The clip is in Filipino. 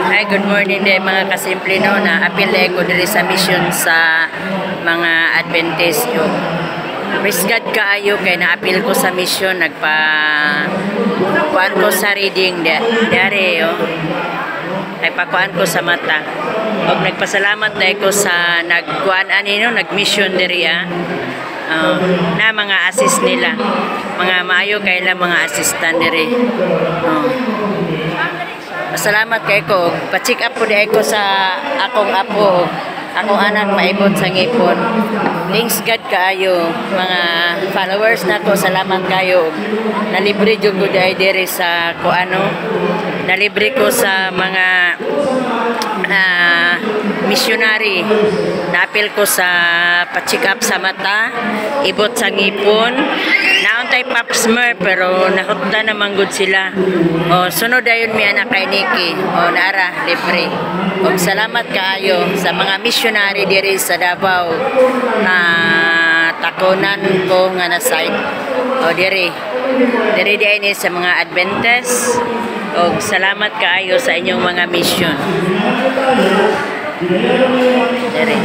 Hi, good morning day mga kasimple no, na apil ko diri sa mission sa mga Adventist yo. Praise God kaayo kay naapil ko sa mission kuan ko sa reading dari yo. Ay pakuan ko sa mata. Og nagpasalamat na ko sa nagkuan anino nagmission diri na mga assist nila. Mga maayo kay mga assistant diri. Salamat kay ko. Pa-check up po di ko sa akong apo. Akong anak maibot sa ngipon. Thanks God kaayo. Mga followers nako, salamat kayo. Nalibre jud ko diri sa nalibre ko sa mga missionary. Naapil ko sa pa-check up sa mata, ibot sa ngipon. Nauntay pap smear pero nahutda naman gud sila. O sunod dayon mi anak kay Nikki. O naara libre. O salamat kaayo sa mga missionary diri sa Davao na takonan ko nga na site. O diri ini sa mga Adventist. O salamat kaayo sa inyong mga mission. Diri.